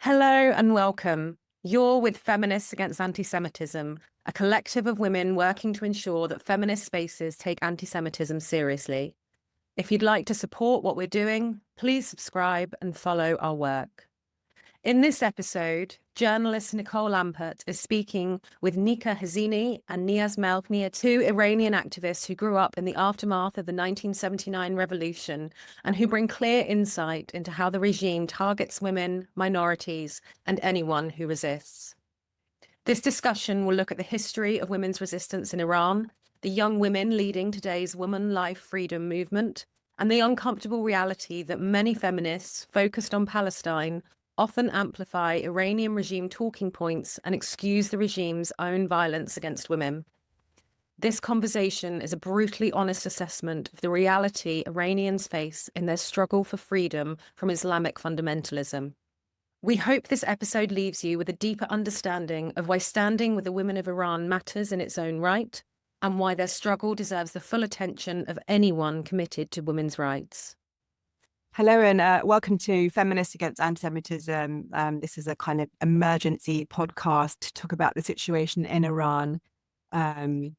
Hello and welcome. You're with Feminists Against Antisemitism, a collective of women working to ensure that feminist spaces take antisemitism seriously. If you'd like to support what we're doing, please subscribe and follow our work. In this episode, journalist Nicole Lampert is speaking with Nika Hazini and Niaz Maleknia, two Iranian activists who grew up in the aftermath of the 1979 revolution and who bring clear insight into how the regime targets women, minorities, and anyone who resists. This discussion will look at the history of women's resistance in Iran, the young women leading today's woman life freedom movement, and the uncomfortable reality that many feminists focused on Palestine often amplify Iranian regime talking points and excuse the regime's own violence against women. This conversation is a brutally honest assessment of the reality Iranians face in their struggle for freedom from Islamic fundamentalism. We hope this episode leaves you with a deeper understanding of why standing with the women of Iran matters in its own right, and why their struggle deserves the full attention of anyone committed to women's rights. Hello and welcome to Feminists Against Antisemitism. This is a kind of emergency podcast to talk about the situation in Iran. I'm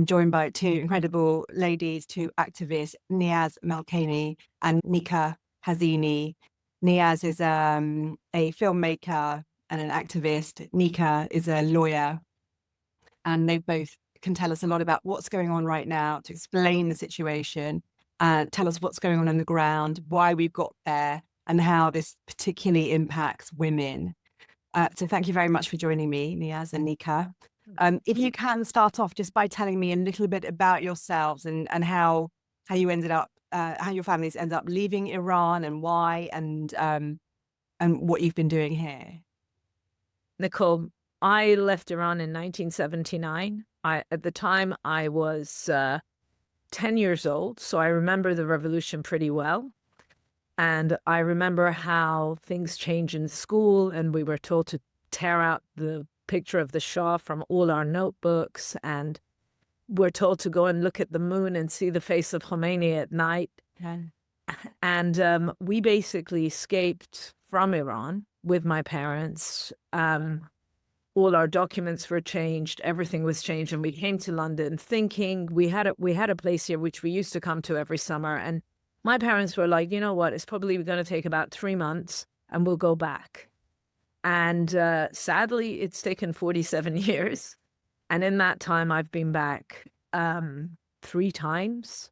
joined by two incredible ladies, two activists, Niaz Maleknia and Nika Hazini. Niaz is a filmmaker and an activist. Nika is a lawyer, and they both can tell us a lot about what's going on right now to explain the situation. Tell us what's going on the ground, why we've got there, and how this particularly impacts women. So thank you very much for joining me, Niaz and Nika. If you can start off just by telling me a little bit about yourselves and how you ended up, how your families ended up leaving Iran and why, and what you've been doing here. Nicole, I left Iran in 1979. At the time, I was 10 years old, so I remember the revolution pretty well. And I remember how things changed in school, and we were told to tear out the picture of the Shah from all our notebooks, and we're told to go and look at the moon and see the face of Khomeini at night. And we basically escaped from Iran with my parents. All our documents were changed, everything was changed, and we came to London thinking we had a place here which we used to come to every summer. And my parents were like, you know what, it's probably going to take about 3 months and we'll go back. And sadly, it's taken 47 years. And in that time, I've been back 3 times.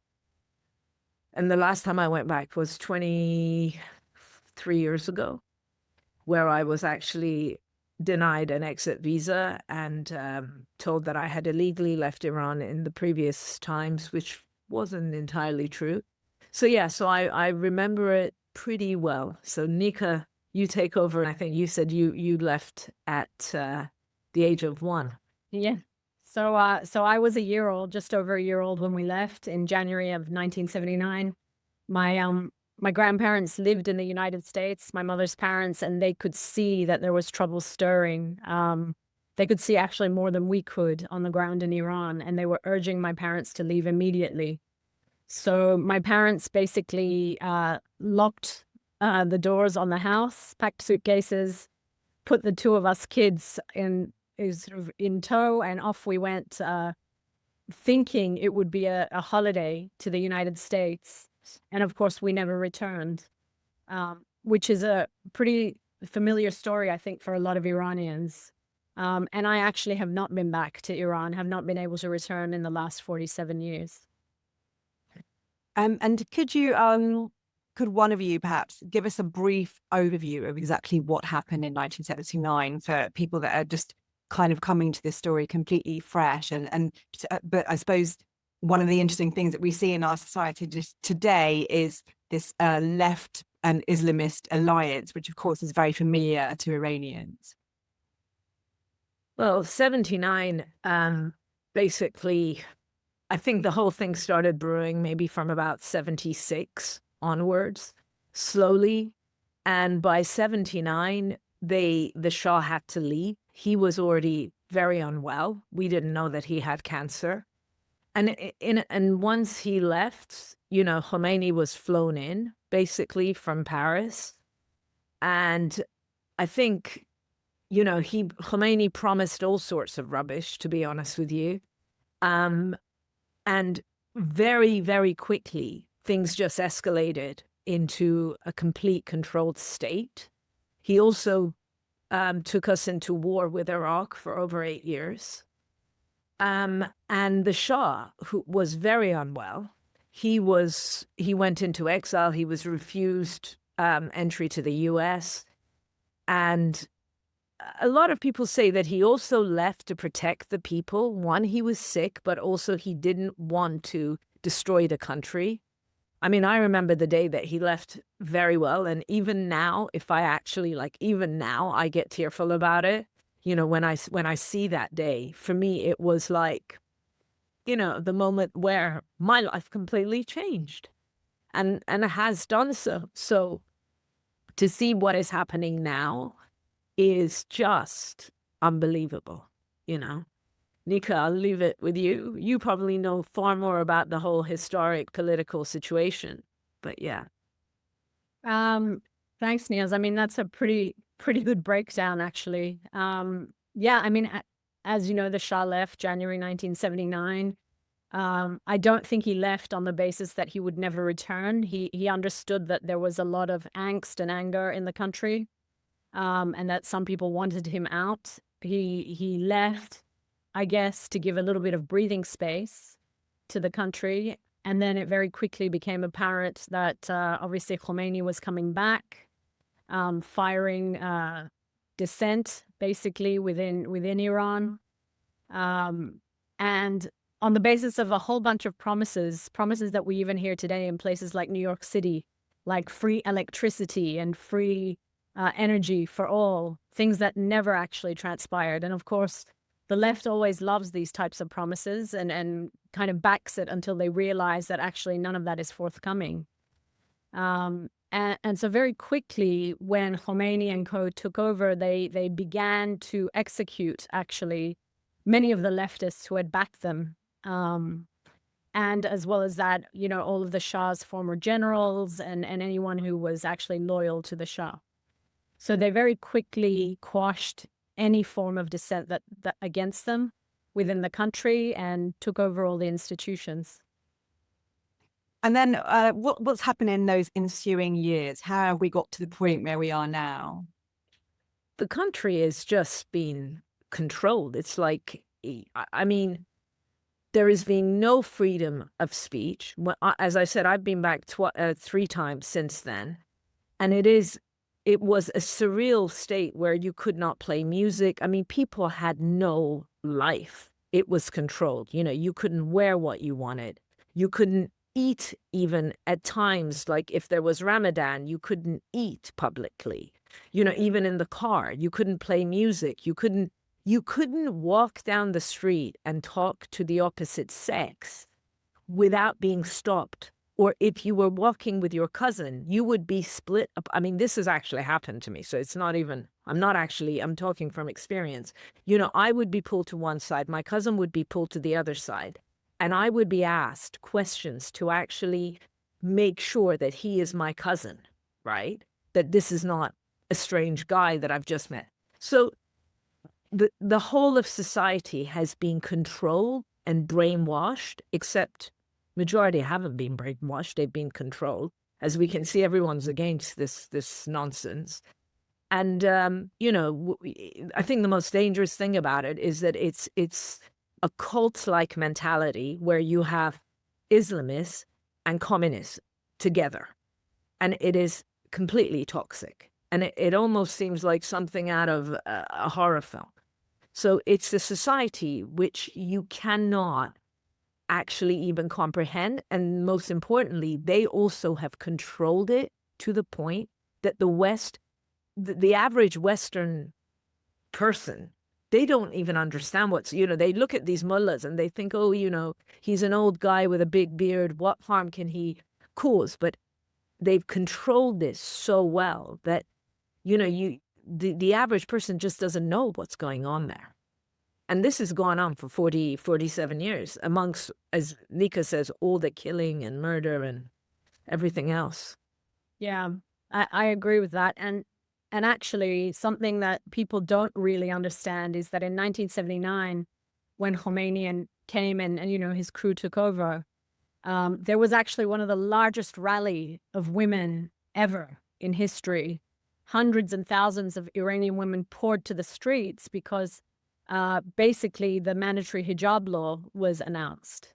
And the last time I went back was 23 years ago, where I was actually denied an exit visa and told that I had illegally left Iran in the previous times, which wasn't entirely true. So yeah, so I remember it pretty well. So Nika, you take over. And I think you said you left at the age of 1. Yeah. So I was a year old, just over a year old when we left in January of 1979. My grandparents lived in the United States, my mother's parents, and they could see that there was trouble stirring. They could see actually more than we could on the ground in Iran, and they were urging my parents to leave immediately. So my parents basically locked the doors on the house, packed suitcases, put the 2 of us kids in tow, and off we went, thinking it would be a holiday to the United States. And of course, we never returned, which is a pretty familiar story, I think, for a lot of Iranians. And I actually have not been back to Iran, have not been able to return in the last 47 years. And could one of you perhaps give us a brief overview of exactly what happened in 1979 for people that are just kind of coming to this story completely fresh? But I suppose one of the interesting things that we see in our society just today is this left and Islamist alliance, which of course is very familiar to Iranians. Well, 79, basically, I think the whole thing started brewing maybe from about 76 onwards, slowly. And by 79, the Shah had to leave. He was already very unwell. We didn't know that he had cancer. And once he left, Khomeini was flown in basically from Paris. And I think, Khomeini promised all sorts of rubbish, to be honest with you. And very, very quickly, things just escalated into a complete controlled state. He also took us into war with Iraq for over 8 years. And the Shah, who was very unwell, he went into exile. He was refused entry to the US. And a lot of people say that he also left to protect the people. One, he was sick, but also he didn't want to destroy the country. I mean, I remember the day that he left very well. And even now, if I actually, even now, I get tearful about it. When I see that day, for me, it was like, the moment where my life completely changed, and it has done so. So to see what is happening now is just unbelievable, Nika, I'll leave it with you. You probably know far more about the whole historic political situation, but yeah. Thanks, Niaz. I mean, that's a pretty good breakdown, actually. Yeah, I mean, as you know, the Shah left January 1979. I don't think he left on the basis that he would never return. He understood that there was a lot of angst and anger in the country, and that some people wanted him out. He left, I guess, to give a little bit of breathing space to the country. And then it very quickly became apparent that obviously Khomeini was coming back, firing dissent basically within Iran. And on the basis of a whole bunch of promises that we even hear today in places like New York City, like free electricity and free energy for all, things that never actually transpired. And of course, the left always loves these types of promises and kind of backs it until they realize that actually none of that is forthcoming. And so very quickly, when Khomeini and co took over, they began to execute, actually, many of the leftists who had backed them. And as well as that, all of the Shah's former generals and anyone who was actually loyal to the Shah. So they very quickly quashed any form of dissent that against them within the country and took over all the institutions. And then what's happened in those ensuing years? How have we got to the point where we are now? The country has just been controlled. It's like, I mean, there has been no freedom of speech. As I said, I've been back 3 times since then. And it was a surreal state where you could not play music. I mean, people had no life. It was controlled. You couldn't wear what you wanted. You couldn't eat even at times. Like if there was Ramadan, you couldn't eat publicly. Even in the car, you couldn't play music. You couldn't walk down the street and talk to the opposite sex without being stopped. Or if you were walking with your cousin, you would be split up. I mean, this has actually happened to me. So it's not even, I'm talking from experience. I would be pulled to one side. My cousin would be pulled to the other side. And I would be asked questions to actually make sure that he is my cousin, right? That this is not a strange guy that I've just met. So the whole of society has been controlled and brainwashed, except majority haven't been brainwashed. They've been controlled. As we can see, everyone's against this nonsense. And, I think the most dangerous thing about it is that it's a cult-like mentality where you have Islamists and communists together. And it is completely toxic. And it almost seems like something out of a horror film. So it's a society which you cannot actually even comprehend. And most importantly, they also have controlled it to the point that the West, the average Western person, they don't even understand they look at these mullahs and they think, oh, he's an old guy with a big beard. What harm can he cause? But they've controlled this so well that, the average person just doesn't know what's going on there. And this has gone on for 47 years amongst, as Nika says, all the killing and murder and everything else. Yeah, I agree with that. And And actually, something that people don't really understand is that in 1979, when Khomeini came and you know, his crew took over, there was actually one of the largest rally of women ever in history. Hundreds and thousands of Iranian women poured to the streets because basically the mandatory hijab law was announced.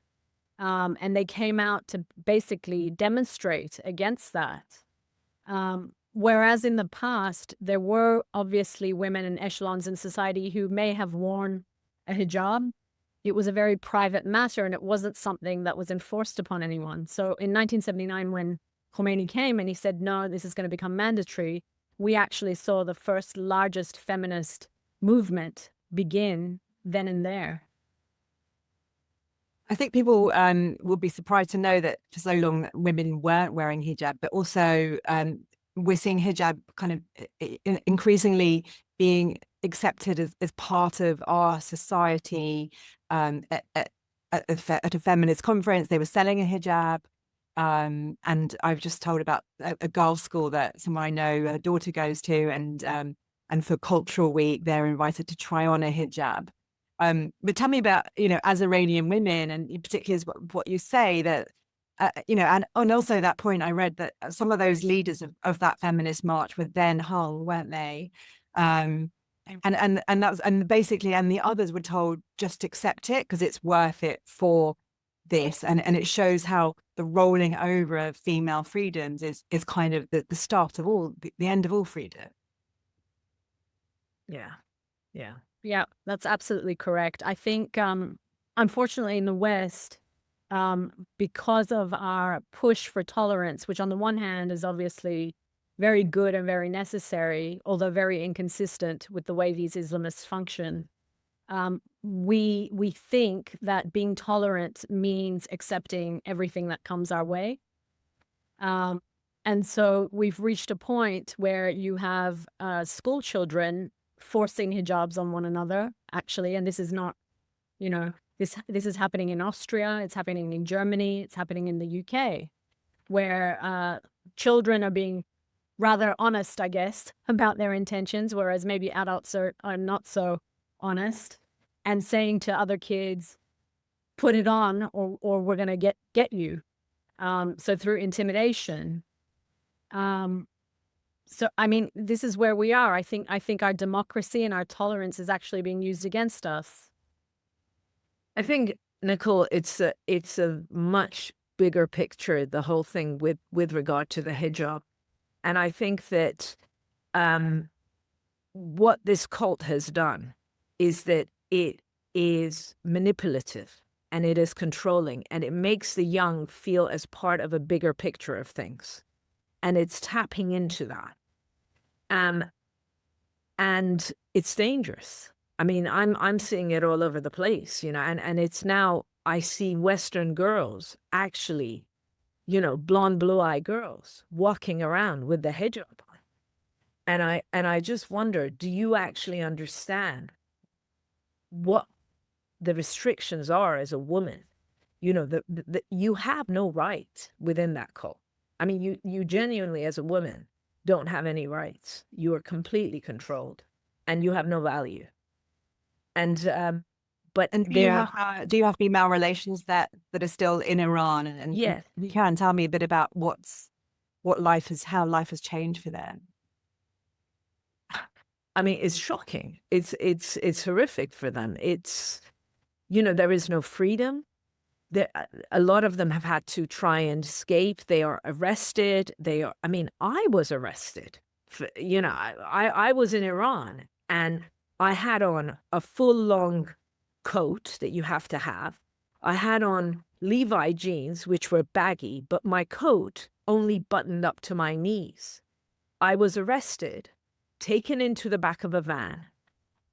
And they came out to basically demonstrate against that. Whereas in the past, there were obviously women in echelons in society who may have worn a hijab. It was a very private matter, and it wasn't something that was enforced upon anyone. So in 1979, when Khomeini came and he said, no, this is going to become mandatory, we actually saw the first largest feminist movement begin then and there. I think people will be surprised to know that for so long women weren't wearing hijab, but also we're seeing hijab kind of increasingly being accepted as part of our society. At a feminist conference, they were selling a hijab. And I've just told about a girls' school that someone I know, her daughter goes to, and for Cultural Week, they're invited to try on a hijab. But tell me about, you know, as Iranian women, and particularly what you say that, you know, and also that point I read that some of those leaders of that feminist march were then hung, weren't they? And that was, and basically, and the others were told just accept it because it's worth it for this, and it shows how the rolling over of female freedoms is kind of the start of all the end of all freedom. Yeah, that's absolutely correct. I think, unfortunately, in the West, because of our push for tolerance, which on the one hand is obviously very good and very necessary, although very inconsistent with the way these Islamists function, we think that being tolerant means accepting everything that comes our way. And so we've reached a point where you have school children forcing hijabs on one another, actually, and this is not, you know, this is happening in Austria, it's happening in Germany, it's happening in the UK, where children are being rather honest, I guess, about their intentions, whereas maybe adults are not so honest, and saying to other kids, put it on or we're going to get you. So through intimidation. So, I mean, this is where we are. I think our democracy and our tolerance is actually being used against us. I think, Nicole, it's a much bigger picture, the whole thing with regard to the hijab. And I think that what this cult has done is that it is manipulative and it is controlling, and it makes the young feel as part of a bigger picture of things. And it's tapping into that. And it's dangerous. I mean, I'm seeing it all over the place, you know, and it's now, I see Western girls actually, you know, blonde, blue-eyed girls walking around with the hijab on. And I just wonder, do you actually understand what the restrictions are as a woman? You know, you have no right within that cult. I mean, you genuinely, as a woman, don't have any rights. You are completely controlled, and you have no value. And do you have female relations that are still in Iran? And yes, you can tell me a bit about how life has changed for them. I mean, it's shocking. It's horrific for them. It's, you know, there is no freedom. A lot of them have had to try and escape. They are arrested. I mean, I was arrested. You know, I was in Iran, and I had on a full long coat that you have to have. I had on Levi jeans, which were baggy, but my coat only buttoned up to my knees. I was arrested, taken into the back of a van.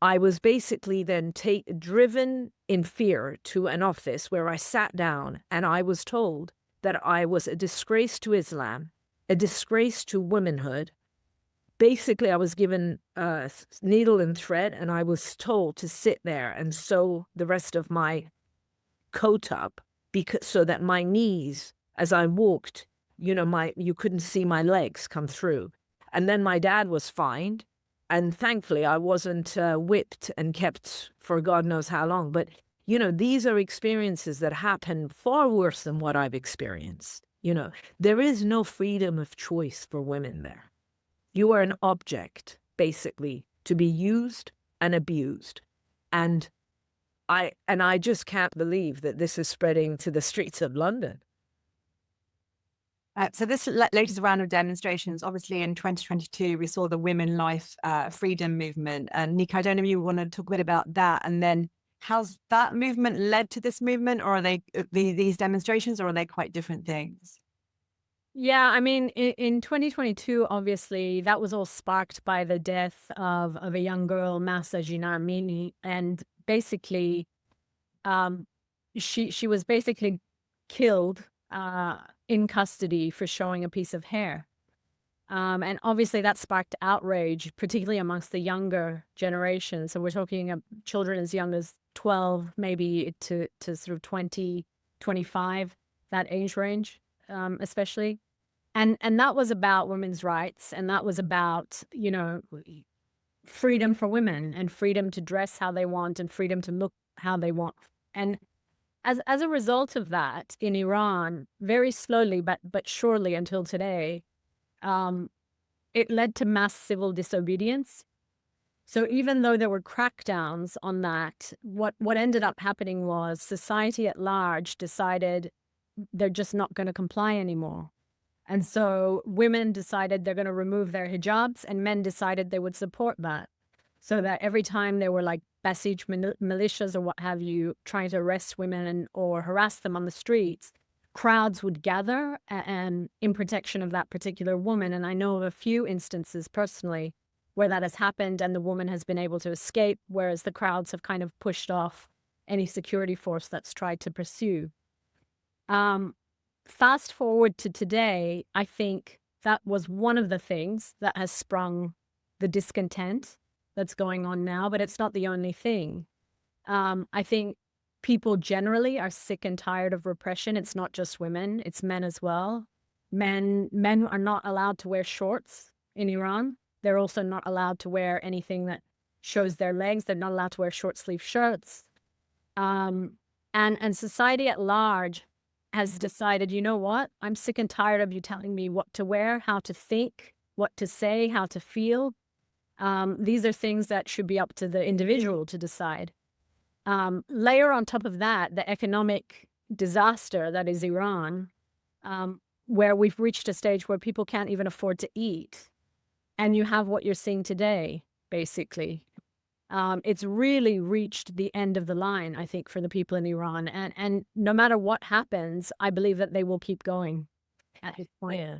I was basically then driven in fear to an office where I sat down, and I was told that I was a disgrace to Islam, a disgrace to womanhood. Basically, I was given a needle and thread, and I was told to sit there and sew the rest of my coat up so that my knees, as I walked, you know, you couldn't see my legs come through. And then my dad was fined. And thankfully, I wasn't whipped and kept for God knows how long. But, you know, these are experiences that happen far worse than what I've experienced. You know, there is no freedom of choice for women there. You are an object, basically, to be used and abused. And I just can't believe that this is spreading to the streets of London. So this latest round of demonstrations, obviously in 2022, we saw the Women Life Freedom movement. And Nika, I don't know if you want to talk a bit about that. And then how's that movement led to this movement, or are they these demonstrations, or are they quite different things? Yeah, I mean, in 2022, obviously, that was all sparked by the death of a young girl, Hazini, and basically, she was basically killed in custody for showing a piece of hair. And obviously that sparked outrage, particularly amongst the younger generation. So we're talking of children as young as 12, maybe to sort of 20, 25, that age range, especially. And that was about women's rights. And that was about, you know, freedom for women and freedom to dress how they want and freedom to look how they want. And as a result of that, in Iran, very slowly but surely until today, it led to mass civil disobedience. So even though there were crackdowns on that, what ended up happening was society at large decided they're just not going to comply anymore. And so women decided they're going to remove their hijabs, and men decided they would support that. So that every time there were like Basij militias or what have you trying to arrest women or harass them on the streets, crowds would gather and in protection of that particular woman. And I know of a few instances personally where that has happened and the woman has been able to escape, whereas the crowds have kind of pushed off any security force that's tried to pursue. Fast forward to today, I think that was one of the things that has sprung the discontent that's going on now, but it's not the only thing. I think people generally are sick and tired of repression. It's not just women, it's men as well. Men are not allowed to wear shorts in Iran. They're also not allowed to wear anything that shows their legs. They're not allowed to wear short sleeve shirts. And society at large has decided, you know what? I'm sick and tired of you telling me what to wear, how to think, what to say, how to feel. These are things that should be up to the individual to decide. Layer on top of that, the economic disaster that is Iran, where we've reached a stage where people can't even afford to eat. And you have what you're seeing today, basically. It's really reached the end of the line, I think, for the people in Iran. And no matter what happens, I believe that they will keep going at this point. Yeah.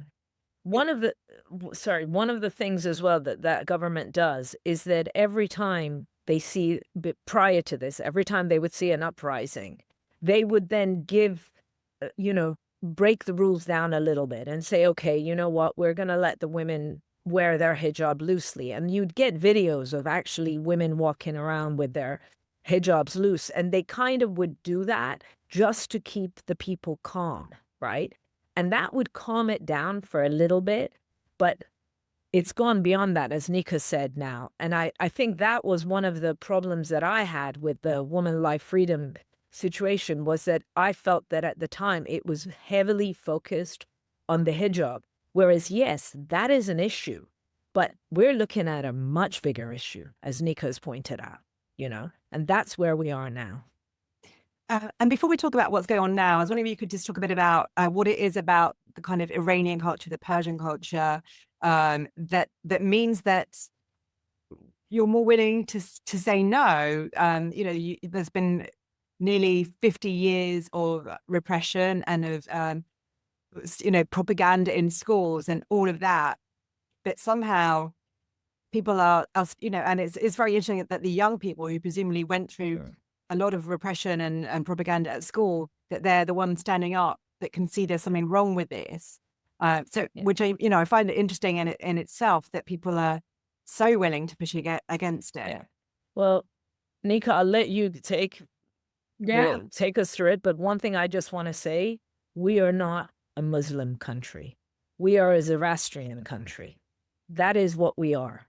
One of the things as well that government does is that every time they see, prior to this, every time they would see an uprising, they would then give, break the rules down a little bit and say, okay, you know what, we're going to let the women wear their hijab loosely. And you'd get videos of actually women walking around with their hijabs loose. And they kind of would do that just to keep the people calm, right? And that would calm it down for a little bit, but it's gone beyond that, as Nika said now. And I think that was one of the problems that I had with the woman life freedom situation, was that I felt that at the time it was heavily focused on the hijab. Whereas, yes, that is an issue, but we're looking at a much bigger issue, as Nika has pointed out, and that's where we are now. And before we talk about what's going on now, I was wondering if you could just talk a bit about what it is about the kind of Iranian culture, the Persian culture, that means that you're more willing to say no. There's been nearly 50 years of repression and of propaganda in schools and all of that, but somehow people are, and it's very interesting that the young people who presumably went through a lot of repression and propaganda at school, that they're the ones standing up that can see there's something wrong with this. Which I find it interesting in itself that people are so willing to push against it. Yeah. Well, Nika, I'll let you take us through it. But one thing I just want to say, we are not a Muslim country. We are a Zoroastrian country. That is what we are.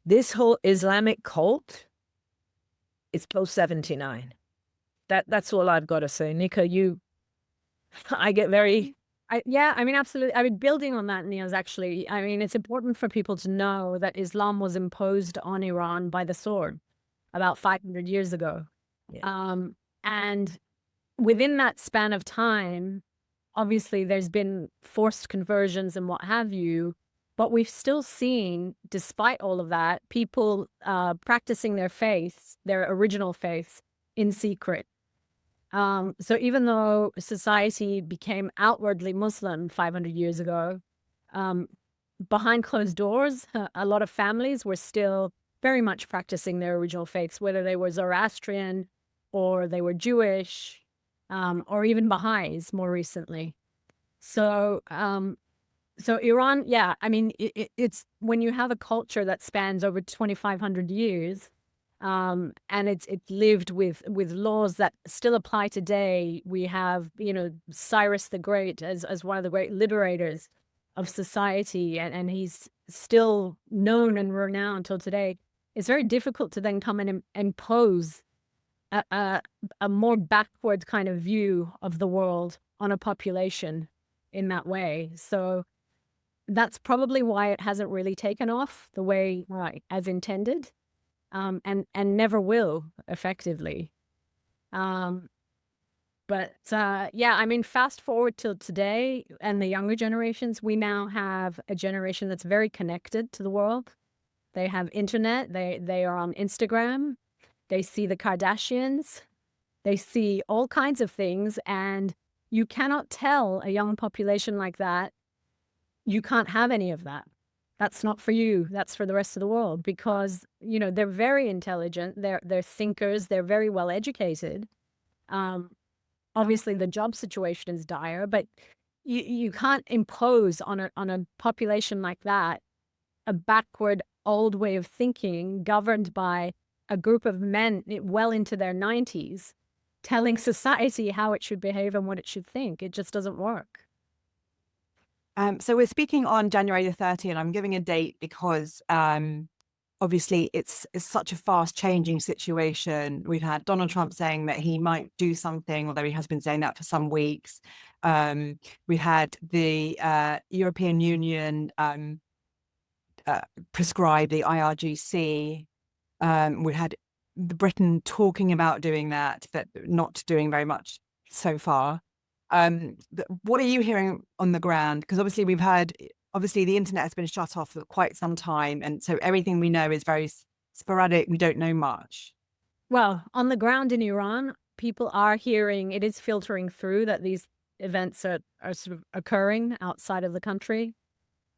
This whole Islamic cult is post-79. That's all I've got to say. Nika, I get very... Yeah, I mean, absolutely. I mean, building on that, Niaz, actually, I mean, it's important for people to know that Islam was imposed on Iran by the sword about 500 years ago. Yeah. And within that span of time, obviously, there's been forced conversions and what have you, but we've still seen, despite all of that, people practicing their faiths, their original faiths, in secret. So even though society became outwardly Muslim 500 years ago, behind closed doors, a lot of families were still very much practicing their original faiths, whether they were Zoroastrian or they were Jewish, or even Baha'is more recently. So, so Iran, yeah, I mean, it's when you have a culture that spans over 2,500 years, and it's lived with laws that still apply today. We have, Cyrus the Great as one of the great liberators of society, and he's still known and renowned till today. It's very difficult to then come and impose a more backward kind of view of the world on a population in that way. So that's probably why it hasn't really taken off the way as intended. And never will effectively. Yeah, I mean, fast forward till today and the younger generations, we now have a generation that's very connected to the world. They have internet, they are on Instagram, they see the Kardashians, they see all kinds of things, and you cannot tell a young population like that, you can't have any of that. That's not for you. That's for the rest of the world, because, they're very intelligent. They're thinkers. They're very well educated. Obviously, the job situation is dire, but you can't impose on a population like that a backward, old way of thinking governed by a group of men well into their 90s telling society how it should behave and what it should think. It just doesn't work. So we're speaking on January the 30th, and I'm giving a date because obviously it's such a fast changing situation. We've had Donald Trump saying that he might do something, although he has been saying that for some weeks. We had the European Union prescribe the IRGC. We had Britain talking about doing that, but not doing very much so far. What are you hearing on the ground? Because obviously the internet has been shut off for quite some time, and so everything we know is very sporadic. We don't know much. Well, on the ground in Iran, people are hearing, it is filtering through that these events are sort of occurring outside of the country,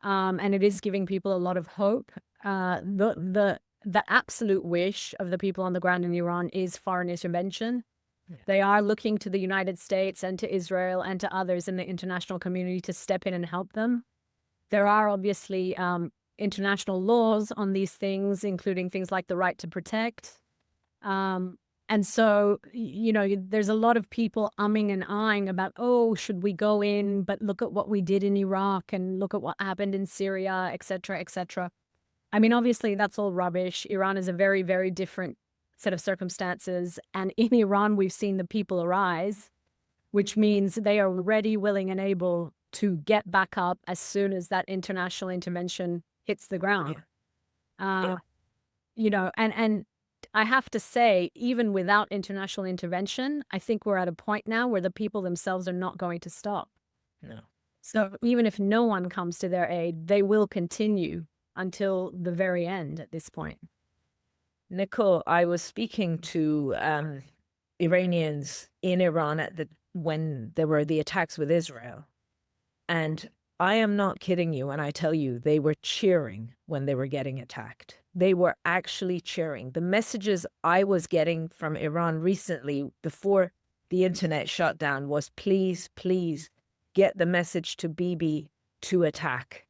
and it is giving people a lot of hope. The absolute wish of the people on the ground in Iran is foreign intervention. They are looking to the United States and to Israel and to others in the international community to step in and help them. There are obviously international laws on these things, including things like the right to protect. And so, there's a lot of people umming and ahhing about, should we go in? But look at what we did in Iraq and look at what happened in Syria, et cetera, et cetera. I mean, obviously, that's all rubbish. Iran is a very, very different set of circumstances. And in Iran, we've seen the people arise, which means they are ready, willing, and able to get back up as soon as that international intervention hits the ground. And I have to say, even without international intervention, I think we're at a point now where the people themselves are not going to stop. No. So even if no one comes to their aid, they will continue until the very end at this point. Nicole, I was speaking to Iranians in Iran when there were the attacks with Israel. And I am not kidding you when I tell you they were cheering when they were getting attacked. They were actually cheering. The messages I was getting from Iran recently before the internet shut down was, please, please get the message to Bibi to attack.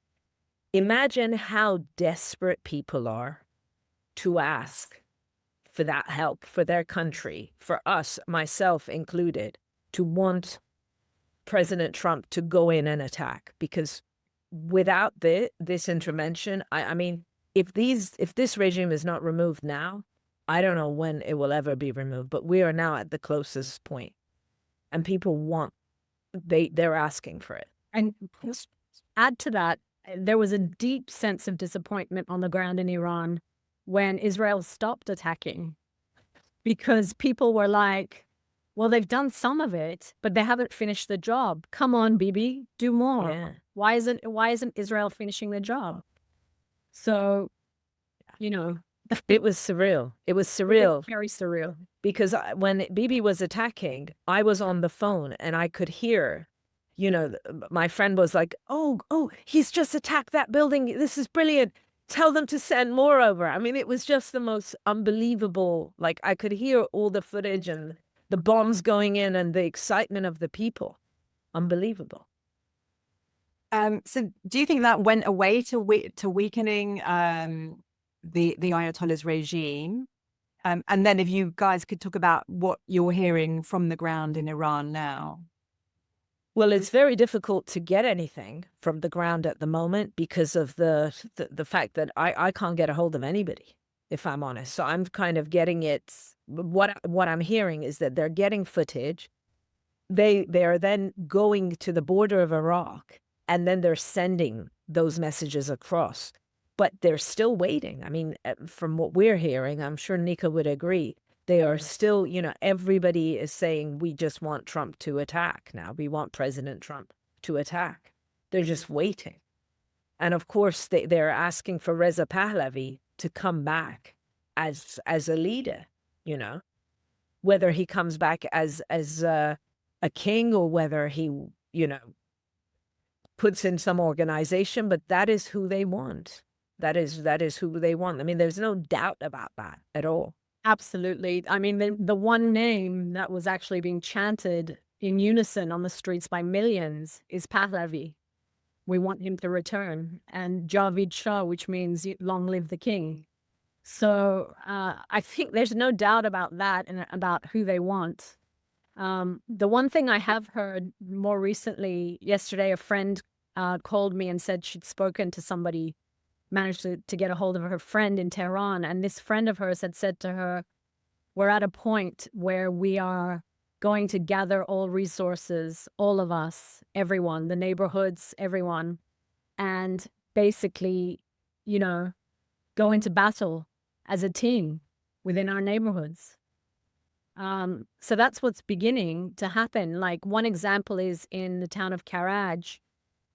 Imagine how desperate people are to ask for that help for their country, for us, myself included, to want President Trump to go in and attack, because without this intervention, I mean, if this regime is not removed now, I don't know when it will ever be removed, but we are now at the closest point, and people they're asking for it. And add to that, there was a deep sense of disappointment on the ground in Iran when Israel stopped attacking, because people were like, well, they've done some of it, but they haven't finished the job. Come on, Bibi, do more. Yeah. Why isn't Israel finishing the job? So, It was surreal. It was surreal. very surreal. Because when Bibi was attacking, I was on the phone and I could hear, my friend was like, oh, he's just attacked that building. This is brilliant. Tell them to send more over. I mean, it was just the most unbelievable. Like, I could hear all the footage and the bombs going in and the excitement of the people. Unbelievable. So do you think that went away to weakening the Ayatollah's regime? And then if you guys could talk about what you're hearing from the ground in Iran now. Well, it's very difficult to get anything from the ground at the moment because of the fact that I can't get a hold of anybody, if I'm honest. So I'm kind of getting it. What I'm hearing is that they're getting footage. They are then going to the border of Iraq, and then they're sending those messages across. But they're still waiting. I mean, from what we're hearing, I'm sure Nika would agree, they are still, everybody is saying, we just want Trump to attack now. We want President Trump to attack. They're just waiting. And of course, they're asking for Reza Pahlavi to come back as a leader, whether he comes back as a king or whether he, puts in some organization, but that is who they want. That is who they want. I mean, there's no doubt about that at all. Absolutely. I mean, the one name that was actually being chanted in unison on the streets by millions is Pahlavi. We want him to return. And Javid Shah, which means long live the king. So I think there's no doubt about that and about who they want. The one thing I have heard more recently, yesterday, a friend called me and said she'd spoken to somebody, managed to get a hold of her friend in Tehran. And this friend of hers had said to her, we're at a point where we are going to gather all resources, all of us, everyone, the neighborhoods, everyone, and basically, go into battle as a team within our neighborhoods. So that's what's beginning to happen. Like, one example is in the town of Karaj.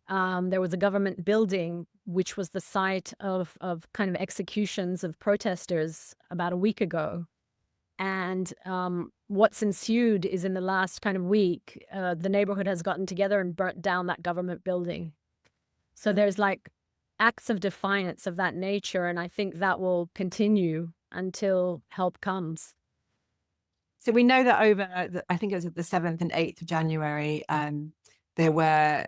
There was a government building which was the site of kind of executions of protesters about a week ago. And what's ensued is, in the last kind of week, the neighborhood has gotten together and burnt down that government building. So there's like acts of defiance of that nature, and I think that will continue until help comes. So we know that over, I think it was the 7th and 8th of January, there were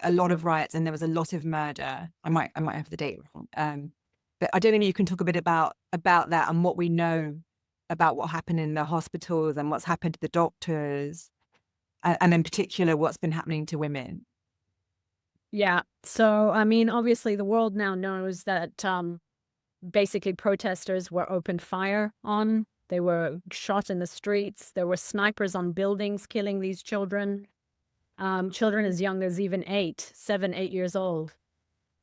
a lot of riots and there was a lot of murder. I might have the date wrong. But I don't know if you can talk a bit about that and what we know about what happened in the hospitals and what's happened to the doctors, and in particular, what's been happening to women. Yeah. So, I mean, obviously the world now knows that basically protesters were opened fire on. They were shot in the streets. There were snipers on buildings killing these children. Children as young as even 7, 8 years old.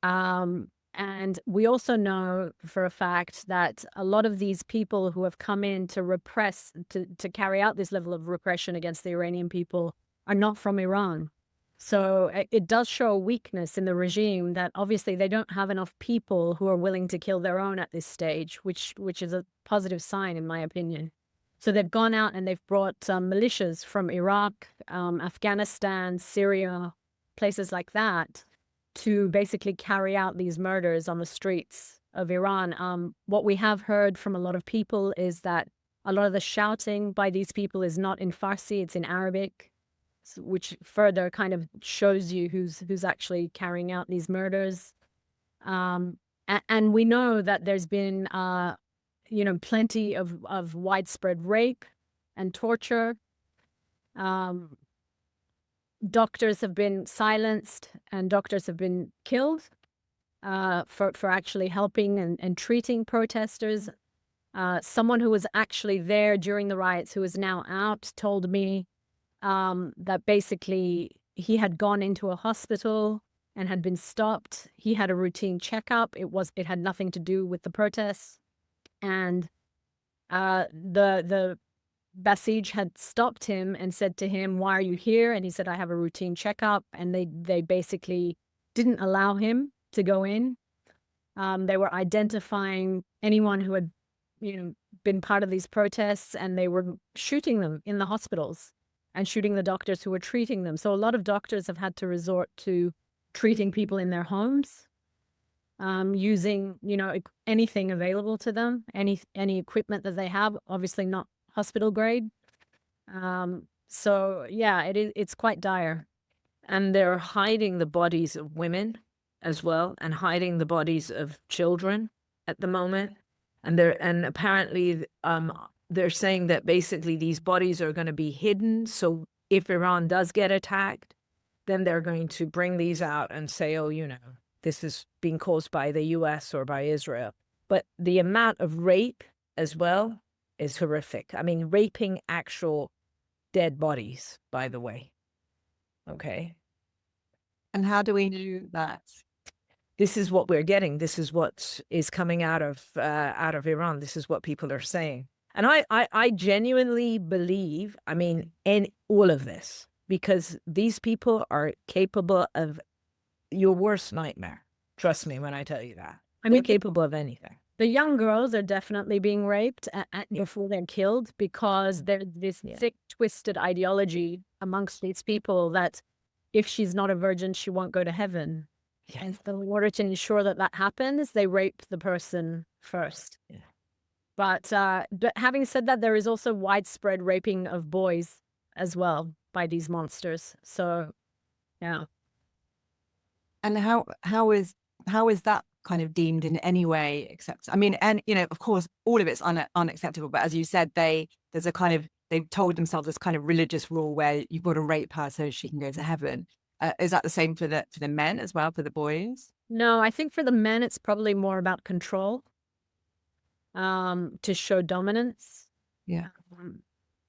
And we also know for a fact that a lot of these people who have come in to repress, to carry out this level of repression against the Iranian people are not from Iran. So it does show a weakness in the regime that obviously they don't have enough people who are willing to kill their own at this stage, which is a positive sign, in my opinion. So they've gone out and they've brought militias from Iraq, Afghanistan, Syria, places like that, to basically carry out these murders on the streets of Iran. What we have heard from a lot of people is that a lot of the shouting by these people is not in Farsi, it's in Arabic, which further kind of shows you who's actually carrying out these murders. And we know that there's been plenty of widespread rape and torture. doctors have been silenced and doctors have been killed for actually helping and treating protesters. Someone who was actually there during the riots, who is now out, told me that basically he had gone into a hospital and had been stopped. He had a routine checkup. It had nothing to do with the protests. And the Basij had stopped him and said to him, "Why are you here?" And he said, "I have a routine checkup." And they basically didn't allow him to go in. They were identifying anyone who had, been part of these protests, and they were shooting them in the hospitals and shooting the doctors who were treating them. So a lot of doctors have had to resort to treating people in their homes, using, anything available to them, any equipment that they have, obviously not hospital grade. So yeah, it's quite dire. And they're hiding the bodies of women as well, and hiding the bodies of children at the moment. And apparently they're saying that basically these bodies are going to be hidden. So if Iran does get attacked, then they're going to bring these out and say, oh, this is being caused by the US or by Israel. But the amount of rape as well is horrific. I mean, raping actual dead bodies, by the way. Okay. And how do we know that? This is what we're getting. This is what is coming out of Iran. This is what people are saying. And I genuinely believe, in all of this, because these people are capable of your worst nightmare. Trust me when I tell you that. They're capable of anything. The young girls are definitely being raped before they're killed, because there's this thick, twisted ideology amongst these people that if she's not a virgin, she won't go to heaven. Yeah. And so in order to ensure that happens, they rape the person first. Yeah. But having said that, there is also widespread raping of boys as well by these monsters. So, yeah. And how is that kind of deemed in any way acceptable? And of course, all of it's unacceptable. But as you said, they've told themselves this kind of religious rule where you've got to rape her so she can go to heaven. Is that the same for the men as well, for the boys? No, I think for the men, it's probably more about control, to show dominance. Yeah.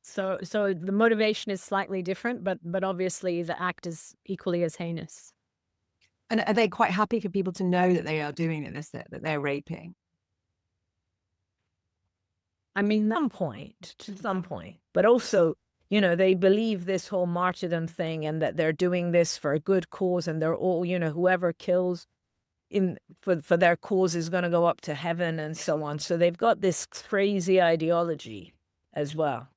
So the motivation is slightly different, but obviously the act is equally as heinous. And are they quite happy for people to know that they are doing this, that they're raping? To some point. But also, they believe this whole martyrdom thing, and that they're doing this for a good cause, and they're all, whoever kills for their cause is going to go up to heaven and so on. So they've got this crazy ideology as well.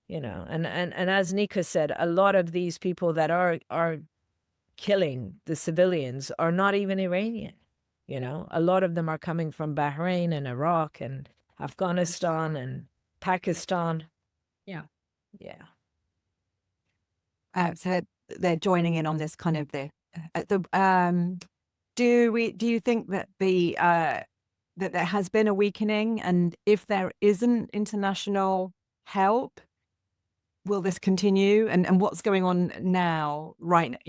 And as Nika said, a lot of these people that are killing the civilians are not even Iranian. A lot of them are coming from Bahrain and Iraq and Afghanistan and Pakistan. Yeah. So they're joining in on this kind of do you think that that there has been a weakening, and if there isn't international help, will this continue? And what's going on now, right?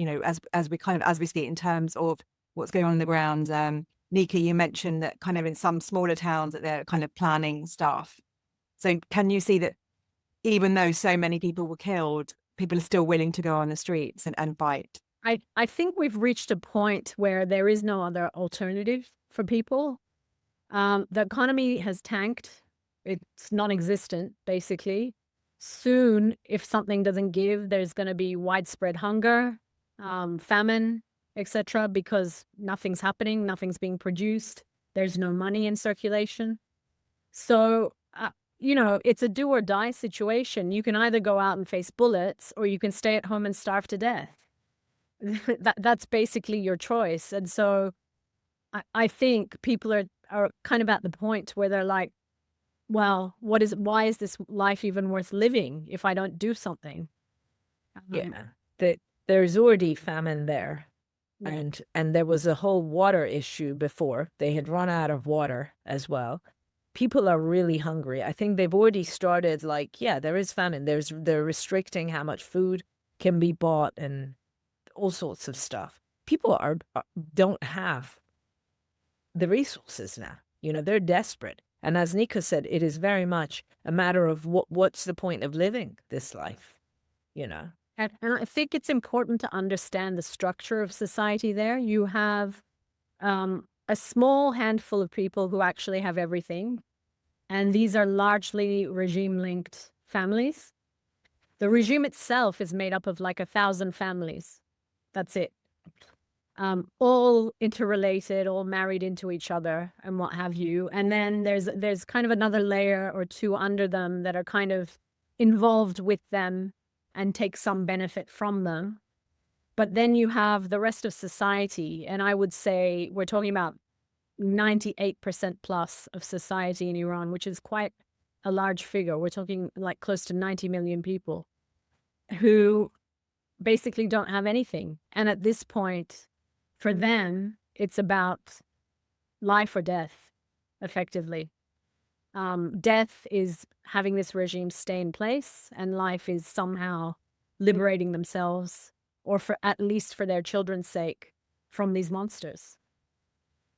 As we see it in terms of what's going on the ground. Nika, you mentioned that kind of in some smaller towns that they're kind of planning stuff. So can you see that even though so many people were killed, people are still willing to go on the streets and fight? I think we've reached a point where there is no other alternative for people. The economy has tanked. It's non-existent, basically. Soon, if something doesn't give, there's going to be widespread hunger, famine, etc., because nothing's happening, nothing's being produced. There's no money in circulation. So, it's a do or die situation. You can either go out and face bullets, or you can stay at home and starve to death. That's basically your choice. And so I think people are kind of at the point where they're like, well, why is this life even worth living if I don't do something? There's already famine there. Yeah. And there was a whole water issue before. They had run out of water as well. People are really hungry. I think they've already started there is famine. They're restricting how much food can be bought and all sorts of stuff. People don't have the resources now. They're desperate. And as Nika said, it is very much a matter of what's the point of living this life, And I think it's important to understand the structure of society there. You have a small handful of people who actually have everything. And these are largely regime-linked families. The regime itself is made up of like 1,000 families. That's it. All interrelated, all married into each other and what have you. And then there's kind of another layer or two under them that are kind of involved with them and take some benefit from them. But then you have the rest of society. And I would say we're talking about 98% plus of society in Iran, which is quite a large figure. We're talking like close to 90 million people who basically don't have anything. And at this point, for them, it's about life or death, effectively. Death is having this regime stay in place, and life is somehow liberating themselves, or at least for their children's sake, from these monsters.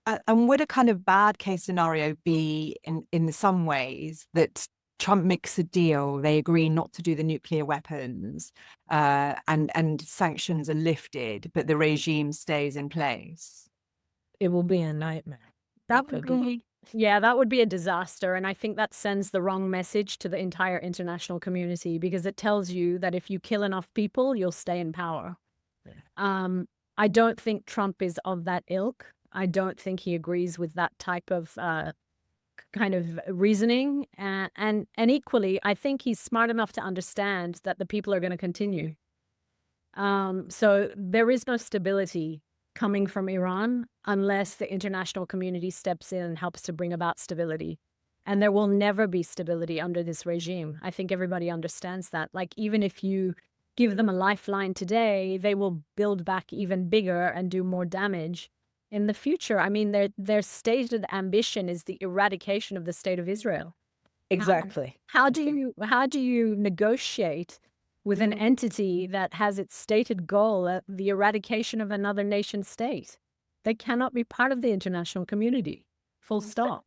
And would a kind of bad case scenario be in some ways that Trump makes a deal, they agree not to do the nuclear weapons, and sanctions are lifted, but the regime stays in place? It will be a nightmare. That would be a disaster. And I think that sends the wrong message to the entire international community, because it tells you that if you kill enough people, you'll stay in power. Yeah. I don't think Trump is of that ilk. I don't think he agrees with that type of kind of reasoning. And equally, I think he's smart enough to understand that the people are going to continue. So there is no stability coming from Iran unless the international community steps in and helps to bring about stability. And there will never be stability under this regime. I think everybody understands that. Like, even if you give them a lifeline today, they will build back even bigger and do more damage in the future. I mean, their stated ambition is the eradication of the state of Israel. Exactly. How do you negotiate with an entity that has its stated goal, the eradication of another nation state? They cannot be part of the international community. Full stop.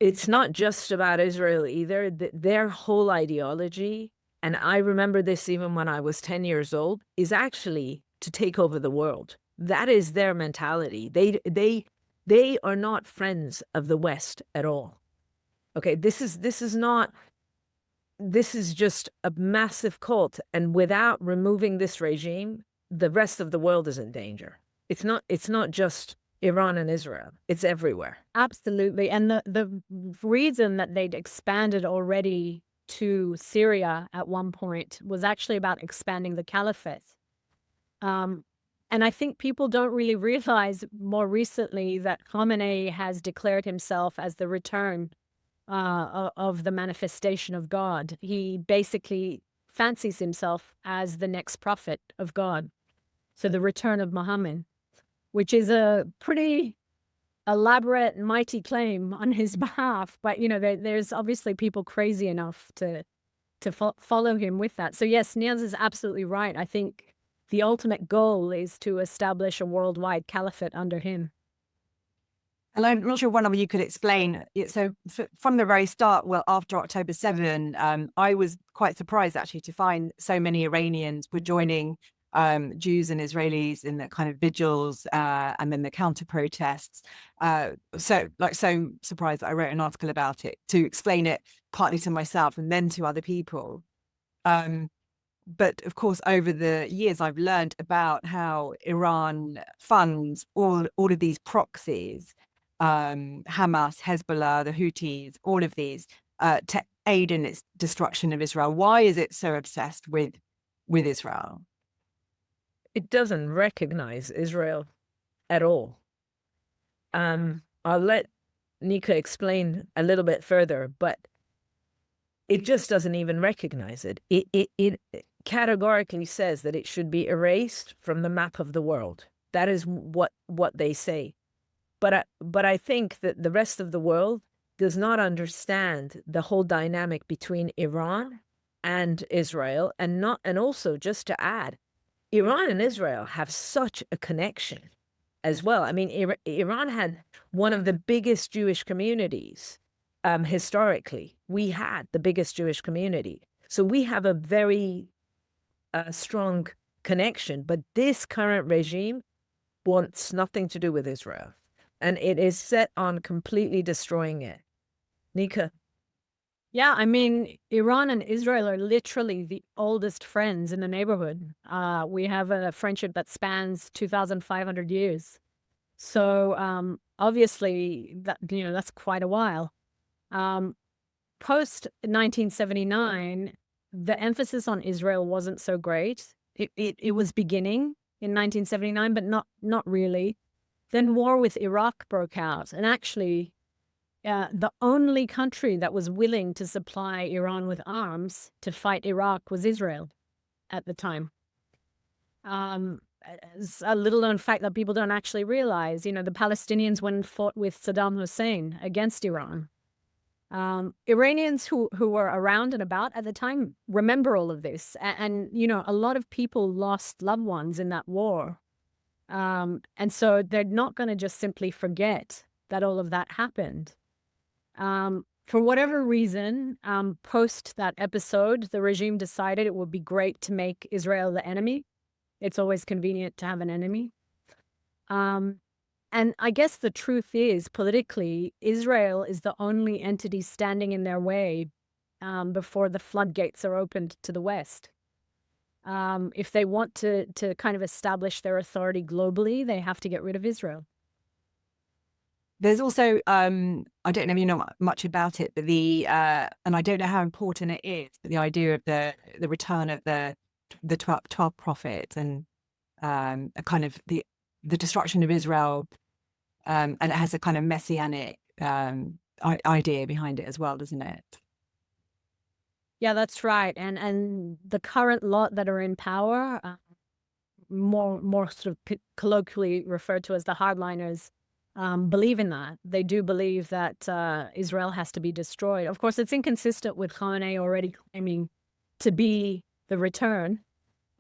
It's not just about Israel either. Their whole ideology, and I remember this even when I was 10 years old, is actually to take over the world. That is their mentality. They are not friends of the West at all. Okay, this is just a massive cult, and without removing this regime, the rest of the world is in danger. It's not just Iran and Israel. It's everywhere. Absolutely. And the reason that they'd expanded already to Syria at one point was actually about expanding the caliphate. And I think people don't really realize more recently that Khomeini has declared himself as the return of the manifestation of God. He basically fancies himself as the next prophet of God. So the return of Muhammad, which is a pretty elaborate and mighty claim on his behalf. But, there's obviously people crazy enough to follow him with that. So yes, Niaz is absolutely right. I think the ultimate goal is to establish a worldwide caliphate under him. And I'm not sure one of you could explain. So from the very start, well, after October 7, I was quite surprised actually to find so many Iranians were joining Jews and Israelis in the kind of vigils and then the counter protests. So surprised that I wrote an article about it to explain it partly to myself and then to other people. But of course, over the years, I've learned about how Iran funds all of these proxies, Hamas, Hezbollah, the Houthis, all of these, to aid in its destruction of Israel. Why is it so obsessed with Israel? It doesn't recognize Israel at all. I'll let Nika explain a little bit further, but it just doesn't even recognize it. It categorically says that it should be erased from the map of the world. That is what they say. But I think that the rest of the world does not understand the whole dynamic between Iran and Israel, and also just to add, Iran and Israel have such a connection as well. I mean, Iran had one of the biggest Jewish communities historically. We had the biggest Jewish community. So we have a very strong connection. But this current regime wants nothing to do with Israel. And it is set on completely destroying it. Nika? Yeah, I mean, Iran and Israel are literally the oldest friends in the neighborhood. We have a friendship that spans 2,500 years. So obviously, that's quite a while. Post 1979, the emphasis on Israel wasn't so great. It was beginning in 1979, but not really. Then war with Iraq broke out, and actually, the only country that was willing to supply Iran with arms to fight Iraq was Israel at the time. It's a little known fact that people don't actually realize. The Palestinians went and fought with Saddam Hussein against Iran. Iranians who were around and about at the time remember all of this. And a lot of people lost loved ones in that war. And so they're not going to just simply forget that all of that happened. For whatever reason, post that episode, the regime decided it would be great to make Israel the enemy. It's always convenient to have an enemy. And I guess the truth is, politically, Israel is the only entity standing in their way before the floodgates are opened to the West. If they want to kind of establish their authority globally, they have to get rid of Israel. There's also, I don't know if you know much about it, but and I don't know how important it is, but the idea of the return of the 12 prophets and a kind of the destruction of Israel, and it has a kind of messianic idea behind it as well, doesn't it? Yeah, that's right. And the current lot that are in power, more sort of colloquially referred to as the hardliners, believe in that. They do believe that Israel has to be destroyed. Of course, it's inconsistent with Khomeini already claiming to be the return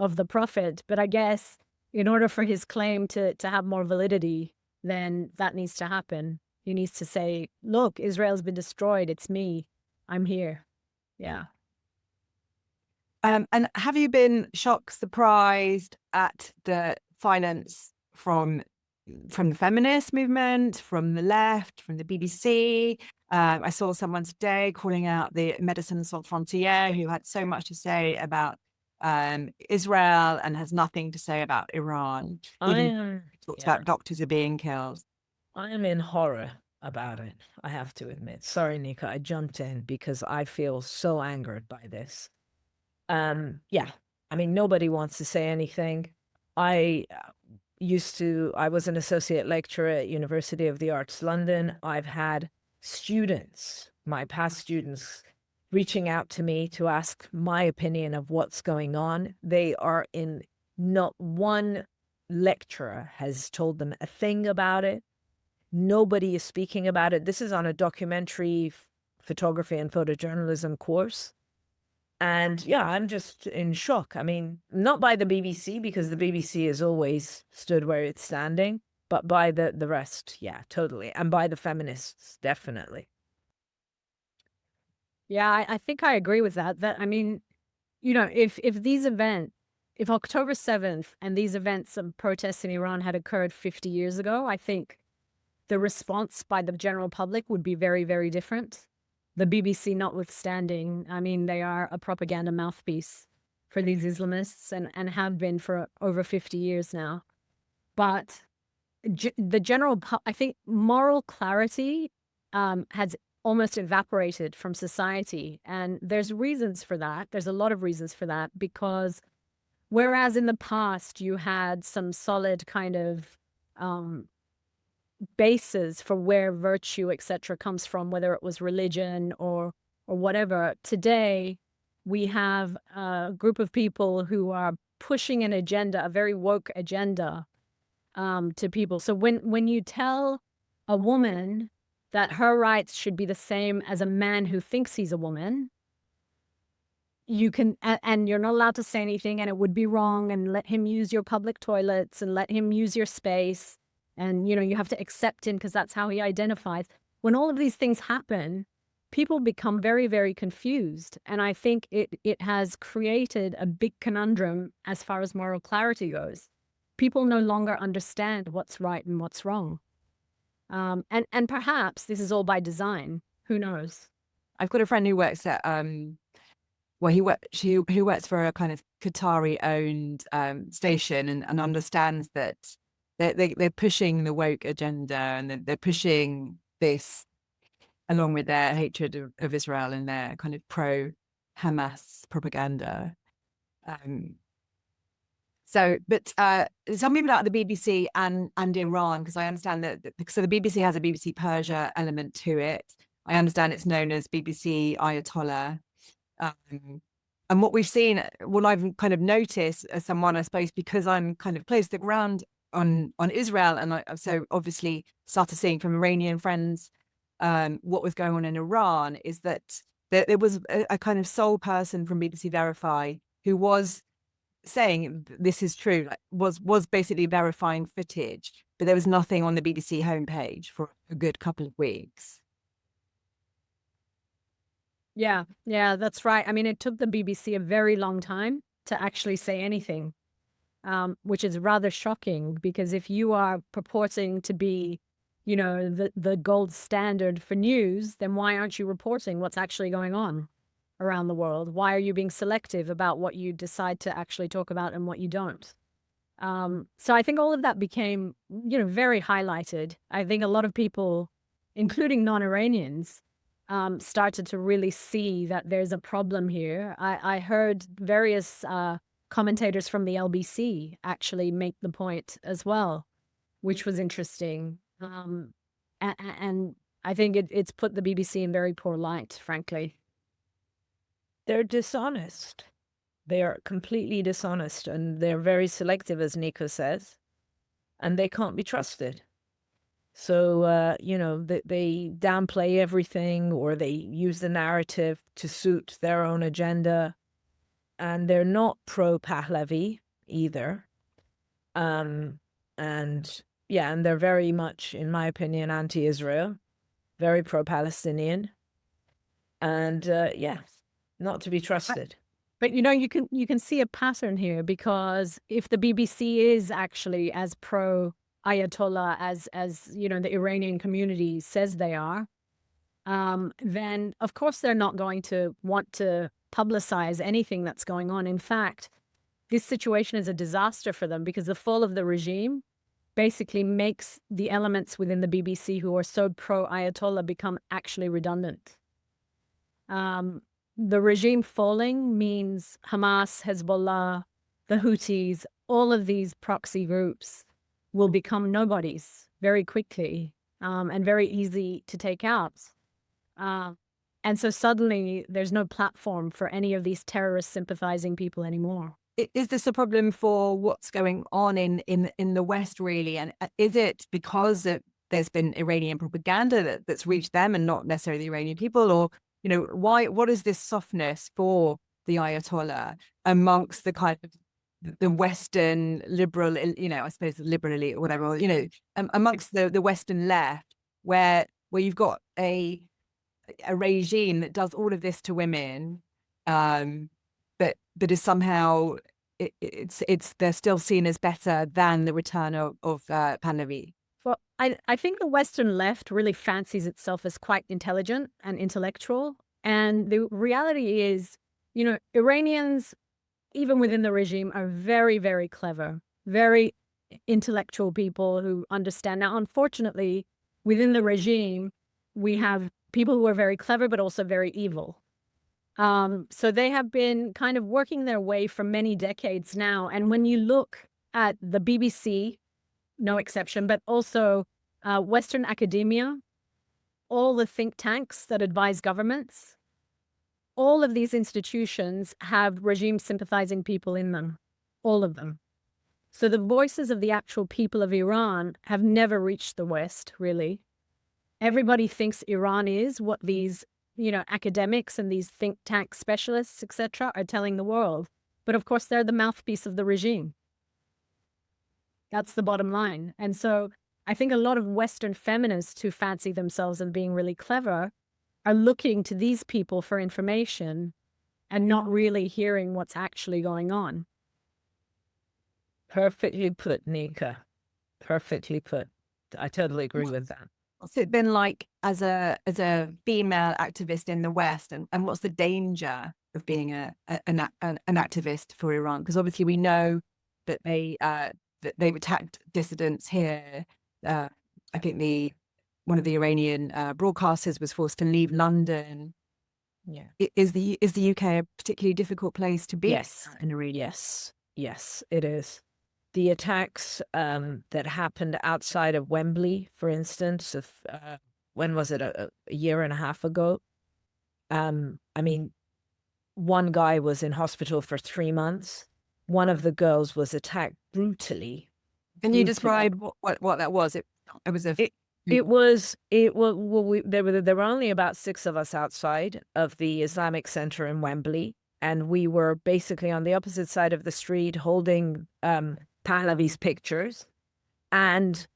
of the prophet. But I guess in order for his claim to have more validity, then that needs to happen. He needs to say, look, Israel's been destroyed. It's me. I'm here. Yeah. And have you been shocked, surprised at the violence from the feminist movement, from the left, from the BBC? I saw someone today calling out the Médecins Sans Frontières, who had so much to say about Israel and has nothing to say about Iran. Talks about doctors are being killed. I am in horror about it, I have to admit. Sorry, Nika, I jumped in because I feel so angered by this. Yeah, I mean, nobody wants to say anything. I was an associate lecturer at University of the Arts London. I've had students, my past students, reaching out to me to ask my opinion of what's going on. They are in, not one lecturer has told them a thing about it. Nobody is speaking about it. This is on a documentary photography and photojournalism course. And yeah, I'm just in shock. I mean, not by the BBC, because the BBC has always stood where it's standing, but by the rest, yeah, totally. And by the feminists, definitely. Yeah, I think I agree with that. I mean, if October 7th and these events of protests in Iran had occurred 50 years ago, I think the response by the general public would be very, very different. The BBC notwithstanding, I mean, they are a propaganda mouthpiece for these Islamists and have been for over 50 years now. But the general, I think moral clarity has almost evaporated from society. And there's reasons for that. There's a lot of reasons for that, because whereas in the past you had some solid kind of basis for where virtue, etc., comes from, whether it was religion or whatever, today we have a group of people who are pushing an agenda, a very woke agenda, to people. So when you tell a woman that her rights should be the same as a man who thinks he's a woman, you can, and you're not allowed to say anything, and it would be wrong, and let him use your public toilets and let him use your space. And, you have to accept him because that's how he identifies. When all of these things happen, people become very, very confused. And I think it has created a big conundrum as far as moral clarity goes. People no longer understand what's right and what's wrong. And perhaps this is all by design. Who knows? I've got a friend who works at who works for a kind of Qatari-owned station and understands that they're pushing the woke agenda, and they're pushing this along with their hatred of Israel and their kind of pro-Hamas propaganda. But some people out of the BBC and Iran, because I understand that, so the BBC has a BBC Persia element to it. I understand it's known as BBC Ayatollah. And what we've seen, what I've kind of noticed as someone, I suppose, because I'm kind of close to the ground on Israel, and so obviously started seeing from Iranian friends what was going on in Iran, is that there was a kind of sole person from BBC Verify who was saying this is true, like was basically verifying footage, but there was nothing on the BBC homepage for a good couple of weeks. Yeah, that's right. I mean, it took the BBC a very long time to actually say anything, which is rather shocking, because if you are purporting to be, the gold standard for news, then why aren't you reporting what's actually going on around the world? Why are you being selective about what you decide to actually talk about and what you don't? So I think all of that became, very highlighted. I think a lot of people, including non-Iranians, started to really see that there's a problem here. I heard various commentators from the LBC actually make the point as well, which was interesting. And I think it's put the BBC in very poor light, frankly. They're dishonest. They are completely dishonest, and they're very selective, as Nika says, and they can't be trusted. So, they downplay everything, or they use the narrative to suit their own agenda. And they're not pro-Pahlavi either. And they're very much, in my opinion, anti-Israel, very pro-Palestinian. And, not to be trusted. But you can see a pattern here, because if the BBC is actually as pro Ayatollah as the Iranian community says they are, then of course they're not going to want to publicize anything that's going on. In fact, this situation is a disaster for them, because the fall of the regime basically makes the elements within the BBC who are so pro Ayatollah become actually redundant. The regime falling means Hamas, Hezbollah, the Houthis, all of these proxy groups will become nobodies very quickly, and very easy to take out. And so suddenly there's no platform for any of these terrorist sympathizing people anymore. Is this a problem for what's going on in the West, really? And is it because there's been Iranian propaganda that's reached them and not necessarily the Iranian people? Or, what is this softness for the Ayatollah amongst the kind of the Western liberal, I suppose the liberal elite or whatever, amongst the Western left, where you've got a regime that does all of this to women, but is somehow they're still seen as better than the return of Pahlavi. Well, I think the Western left really fancies itself as quite intelligent and intellectual, and the reality is, Iranians, even within the regime, are very, very clever, very intellectual people who understand. Now, unfortunately, within the regime, we have people who are very clever, but also very evil. So they have been kind of working their way for many decades now. And when you look at the BBC, no exception, but also Western academia, all the think tanks that advise governments, all of these institutions have regime sympathizing people in them, all of them. So the voices of the actual people of Iran have never reached the West, really. Everybody thinks Iran is what these, academics and these think tank specialists, etc., are telling the world. But of course, they're the mouthpiece of the regime. That's the bottom line. And so I think a lot of Western feminists who fancy themselves as being really clever are looking to these people for information and not really hearing what's actually going on. Perfectly put, Nika. Perfectly put. I totally agree with that. What's it been like as a female activist in the West, and what's the danger of being an activist for Iran? Because obviously we know that they've attacked dissidents here. I think one of the Iranian broadcasters was forced to leave London. Yeah. Is the UK a particularly difficult place to be? Yes. Yes, it is. The attacks that happened outside of Wembley, for instance, when was it? A year and a half ago. I mean, one guy was in hospital for 3 months. One of the girls was attacked brutally. Can you describe what that was? There were only about 6 of us outside of the Islamic Center in Wembley, and we were basically on the opposite side of the street holding Pahlavi's pictures, and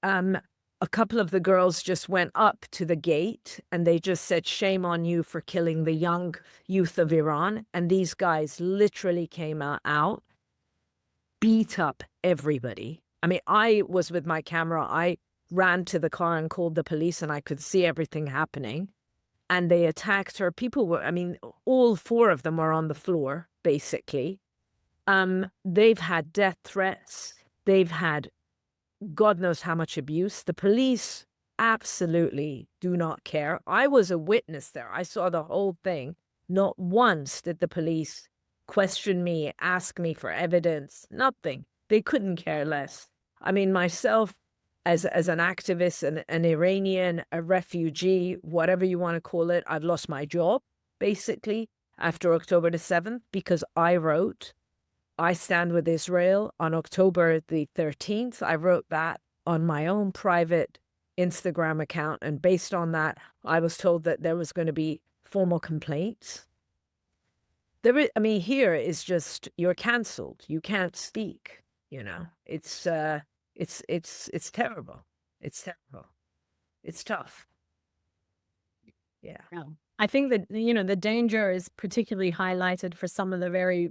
a couple of the girls just went up to the gate and they just said, "Shame on you for killing the young youth of Iran." And these guys literally came out, beat up everybody. I mean, I was with my camera. I ran to the car and called the police, and I could see everything happening. And they attacked her. People were, I mean, all 4 of them were on the floor, basically. They've had death threats. They've had God knows how much abuse. The police absolutely do not care. I was a witness there. I saw the whole thing. Not once did the police question me, ask me for evidence, nothing. They couldn't care less. I mean, myself, as an activist, an Iranian, a refugee, whatever you want to call it, I've lost my job, basically, after October the 7th, because I wrote, "I stand with Israel" on October the 13th. I wrote that on my own private Instagram account, and based on that, I was told that there was going to be formal complaints. Here is just, you're canceled. You can't speak, It's terrible. It's terrible. It's tough. Yeah. I think that, the danger is particularly highlighted for some of the very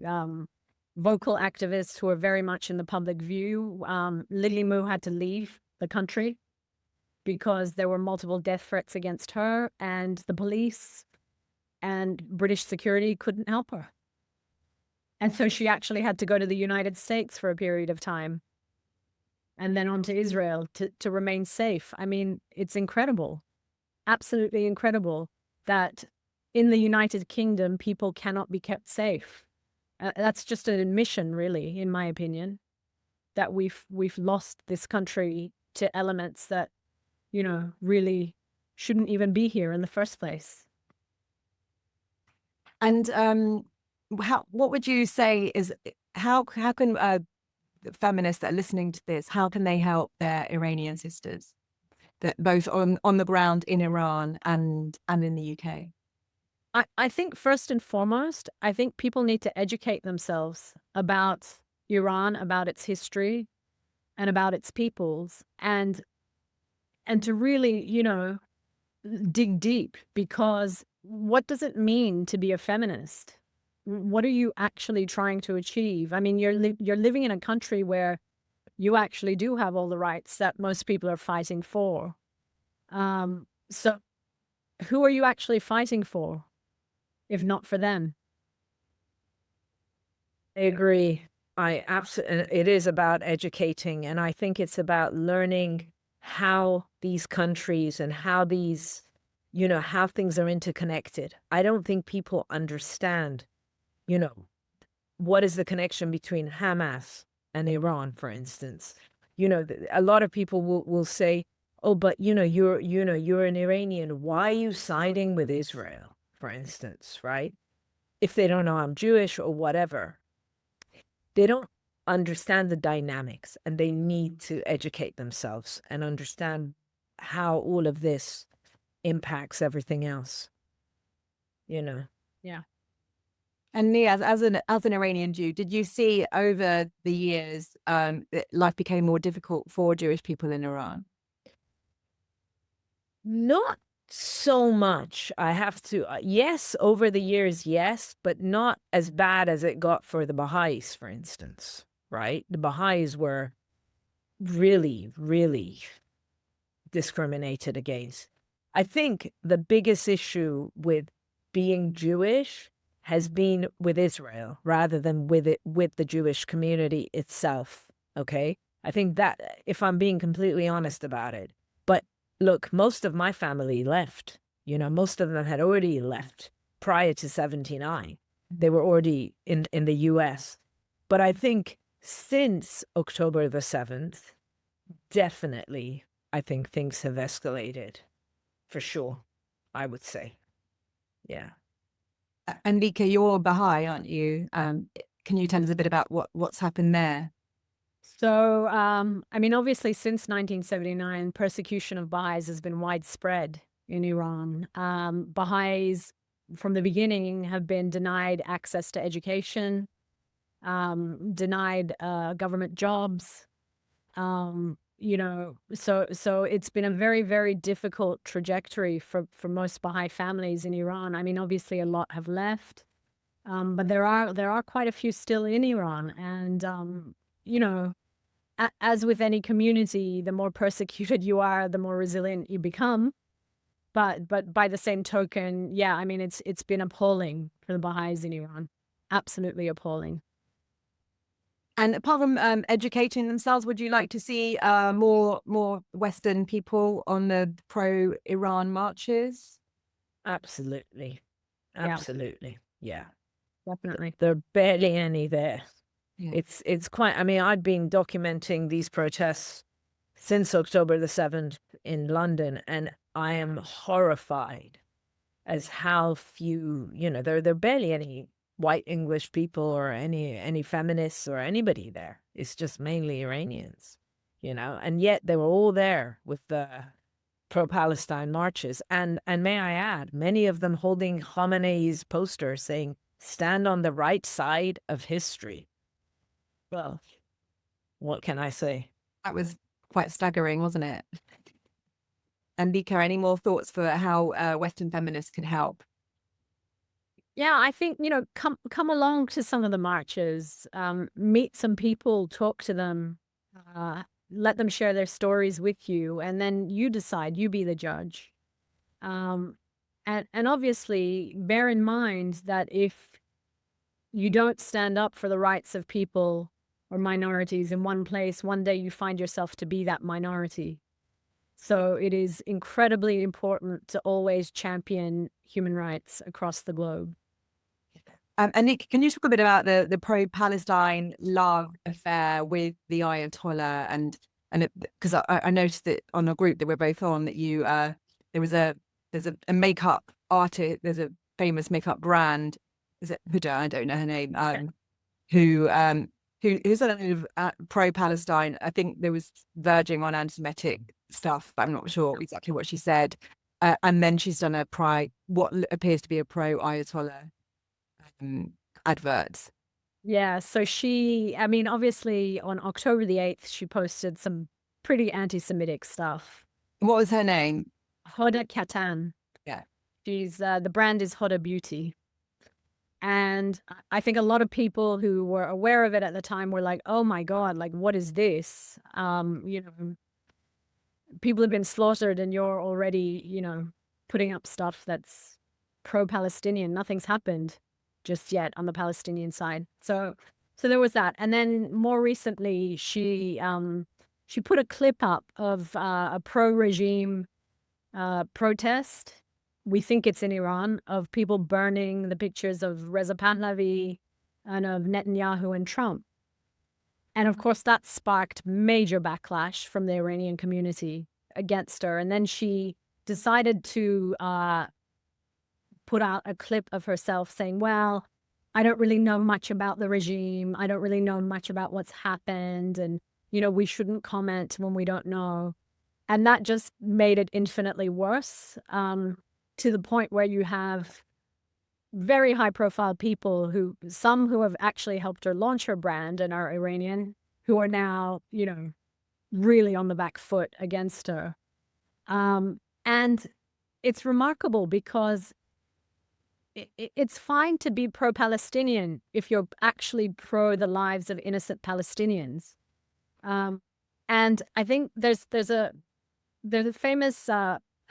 vocal activists who are very much in the public view. Lily Mu had to leave the country because there were multiple death threats against her, and the police and British security couldn't help her. And so she actually had to go to the United States for a period of time, and then on to Israel to remain safe. I mean, it's incredible, absolutely incredible, that in the United Kingdom, people cannot be kept safe. That's just an admission, really, in my opinion, that we've lost this country to elements that, really shouldn't even be here in the first place. And what would you say is, how can feminists that are listening to this, how can they help their Iranian sisters, that both on the ground in Iran and in the UK? I think first and foremost, I think people need to educate themselves about Iran, about its history, and about its peoples, and to really, dig deep, because what does it mean to be a feminist? What are you actually trying to achieve? I mean, you're living in a country where you actually do have all the rights that most people are fighting for. So who are you actually fighting for, if not for them? I agree. It is about educating, and I think it's about learning how these countries and how these, how things are interconnected. I don't think people understand, what is the connection between Hamas and Iran, for instance. A lot of people will say, "Oh, but you're an Iranian. Why are you siding with Israel?" For instance, right? If they don't know I'm Jewish or whatever, they don't understand the dynamics, and they need to educate themselves and understand how all of this impacts everything else. you know. And Niaz, as an Iranian Jew, did you see over the years that life became more difficult for Jewish people in Iran? Not so much. I have to, yes, over the years, yes, but not as bad as it got for the Baha'is, for instance, right? The Baha'is were really, really discriminated against. I think the biggest issue with being Jewish has been with Israel rather than with the Jewish community itself. Okay. I think that, if I'm being completely honest about it, but look, most of my family left, most of them had already left prior to 79. They were already in the US. But I think since October the 7th, definitely, I think things have escalated for sure, I would say. Yeah. And Nika, you're Baha'i, aren't you? Can you tell us a bit about what's happened there? So, I mean, obviously, since 1979, persecution of Baha'is has been widespread in Iran. Baha'is, from the beginning, have been denied access to education, denied government jobs. So it's been a very, very difficult trajectory for most Baha'i families in Iran. I mean, obviously, a lot have left, but there are quite a few still in Iran, and as with any community, the more persecuted you are, the more resilient you become. But by the same token, yeah, I mean, it's been appalling for the Baha'is in Iran. Absolutely appalling. And apart from educating themselves, would you like to see more Western people on the pro-Iran marches? Absolutely. Absolutely. Yeah. Definitely. There are barely any there. Yeah. It's quite, I mean, I've been documenting these protests since October the 7th in London, and I am horrified as how few, there are barely any white English people or any feminists or anybody there. It's just mainly Iranians, and yet they were all there with the pro-Palestine marches. And may I add, many of them holding Khomeini's poster saying, "Stand on the right side of history." Well, what can I say? That was quite staggering, wasn't it? And Nika, any more thoughts for how Western feminists can help? Yeah, I think, come along to some of the marches, meet some people, talk to them, let them share their stories with you, and then you decide, you be the judge. And obviously bear in mind that if you don't stand up for the rights of people or minorities in one place, one day you find yourself to be that minority. So it is incredibly important to always champion human rights across the globe. And Nick, can you talk a bit about the pro-Palestine love affair with the Ayatollah, and because I noticed that on a group that we're both on that you there's a makeup artist, there's a famous makeup brand, is it Huda? I don't know her name. Who's pro-Palestine. I think there was verging on anti-Semitic stuff, but I'm not sure exactly what she said. And then she's done what appears to be a pro-Ayatollah adverts. Yeah, so I mean, obviously on October the 8th, she posted some pretty anti-Semitic stuff. What was her name? Hoda Katan. Yeah. She's, the brand is Hoda Beauty. And I think a lot of people who were aware of it at the time were like, oh my God, like, what is this? People have been slaughtered and you're already, putting up stuff that's pro-Palestinian. Nothing's happened just yet on the Palestinian side. So there was that. And then more recently, she put a clip up of a pro-regime protest. We think it's in Iran, of people burning the pictures of Reza Pahlavi and of Netanyahu and Trump. And of course, that sparked major backlash from the Iranian community against her. And then she decided to put out a clip of herself saying, well, I don't really know much about the regime. I don't really know much about what's happened. And, we shouldn't comment when we don't know. And that just made it infinitely worse, to the point where you have very high profile people some who have actually helped her launch her brand and are Iranian, who are now, really on the back foot against her. And it's remarkable because it's fine to be pro-Palestinian if you're actually pro the lives of innocent Palestinians. And I think there's a famous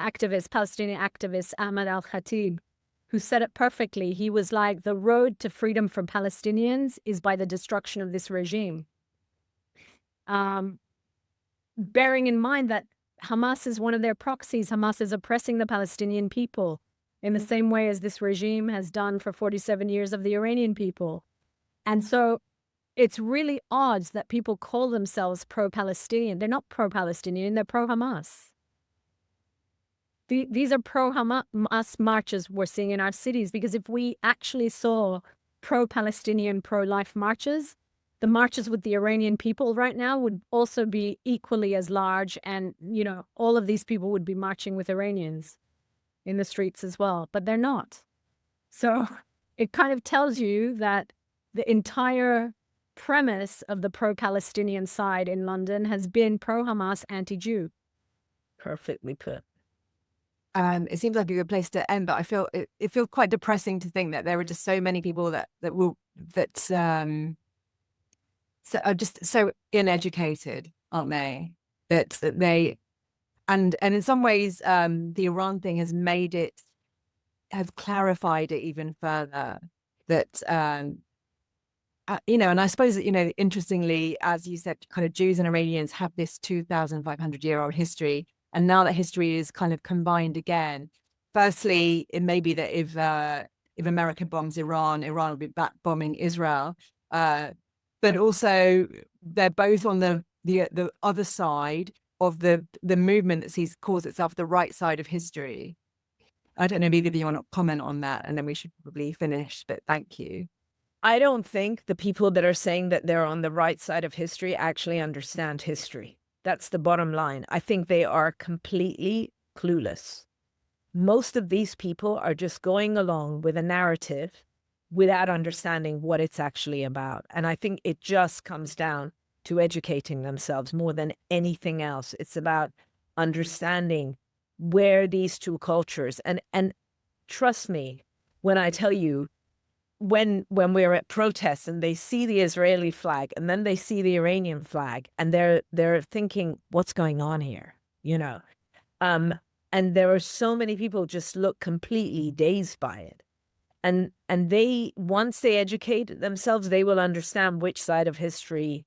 activist, Palestinian activist, Ahmed al-Khatib, who said it perfectly. He was like, the road to freedom for Palestinians is by the destruction of this regime. Bearing in mind that Hamas is one of their proxies. Hamas is oppressing the Palestinian people in the same way as this regime has done for 47 years of the Iranian people. And so it's really odd that people call themselves pro-Palestinian. They're not pro-Palestinian, they're pro-Hamas. These are pro-Hamas marches we're seeing in our cities, because if we actually saw pro-Palestinian, pro-life marches, the marches with the Iranian people right now would also be equally as large, and, all of these people would be marching with Iranians in the streets as well, but they're not. So it kind of tells you that the entire premise of the pro-Palestinian side in London has been pro-Hamas, anti-Jew. Perfectly put. It seems like a good place to end, but I feel it feels quite depressing to think that there are just so many people that are just so uneducated, aren't they? That they and in some ways the Iran thing has clarified it even further. That and I suppose that interestingly, as you said, kind of Jews and Iranians have this 2,500-year-old history. And now that history is kind of combined again, firstly, it may be that if America bombs Iran, Iran will be back bombing Israel. But also, they're both on the other side of the movement that calls itself the right side of history. I don't know if either of you want to comment on that, and then we should probably finish. But thank you. I don't think the people that are saying that they're on the right side of history actually understand history. That's the bottom line. I think they are completely clueless. Most of these people are just going along with a narrative without understanding what it's actually about. And I think it just comes down to educating themselves more than anything else. It's about understanding where these two cultures, and trust me when I tell you, when we're at protests and they see the Israeli flag and then they see the Iranian flag, and they're thinking, what's going on here? And there are so many people just look completely dazed by it. And they, once they educate themselves, they will understand which side of history,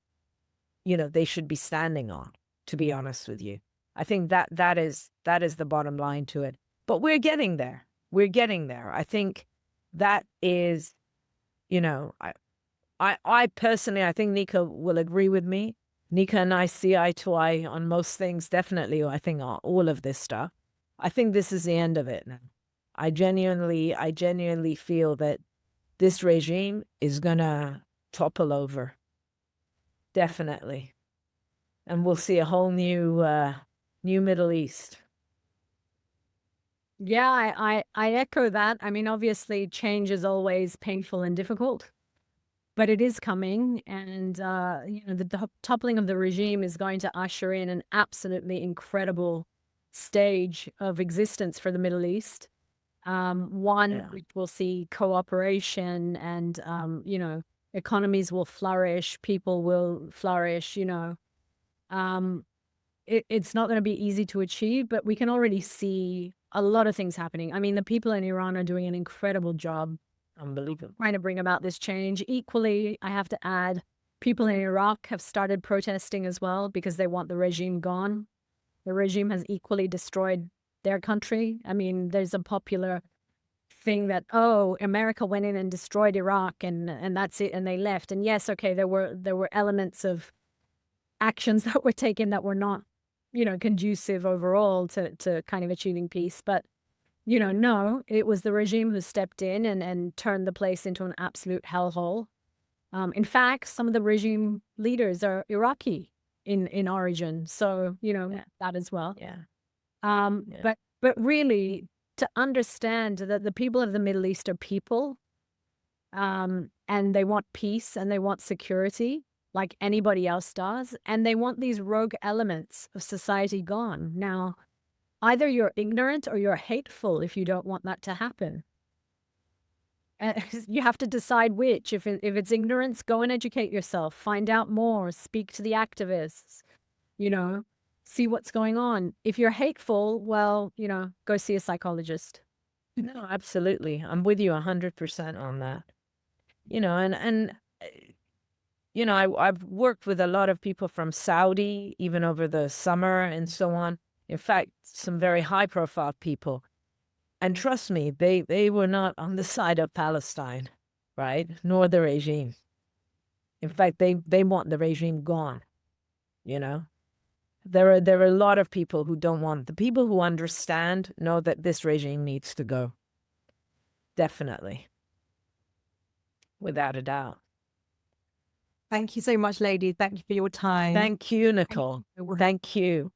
they should be standing on, to be honest with you. I think that is the bottom line to it. But we're getting there. We're getting there. I think that is, I personally, I think Nika will agree with me. Nika and I see eye to eye on most things, definitely. I think all of this stuff. I think this is the end of it now. I genuinely feel that this regime is gonna topple over. Definitely. And we'll see a whole new Middle East. Yeah, I echo that. I mean, obviously, change is always painful and difficult, but it is coming. And, the toppling of the regime is going to usher in an absolutely incredible stage of existence for the Middle East. Which will see cooperation and, economies will flourish, people will flourish, It's not going to be easy to achieve, but we can already see a lot of things happening. I mean, the people in Iran are doing an incredible job. Unbelievable. Trying to bring about this change. Equally, I have to add, people in Iraq have started protesting as well because they want the regime gone. The regime has equally destroyed their country. I mean, there's a popular thing that, America went in and destroyed Iraq and that's it, and they left. And yes, okay, there were elements of actions that were taken that were not, conducive overall to kind of achieving peace. But, no, it was the regime who stepped in and turned the place into an absolute hellhole. In fact, some of the regime leaders are Iraqi in origin. So, that as well. Yeah. But really, to understand that the people of the Middle East are people, and they want peace and they want security like anybody else does, and they want these rogue elements of society gone. Now, either you're ignorant or you're hateful if you don't want that to happen. You have to decide which. If it's ignorance, go and educate yourself, find out more, speak to the activists, see what's going on. If you're hateful, well, go see a psychologist. No, absolutely. I'm with you 100% on that. I've worked with a lot of people from Saudi, even over the summer and so on. In fact, some very high-profile people. And trust me, they were not on the side of Palestine, right? Nor the regime. In fact, they want the regime gone, There are a lot of people who don't want. The people who understand know that this regime needs to go. Definitely. Without a doubt. Thank you so much, ladies. Thank you for your time. Thank you, Nicole. Thank you.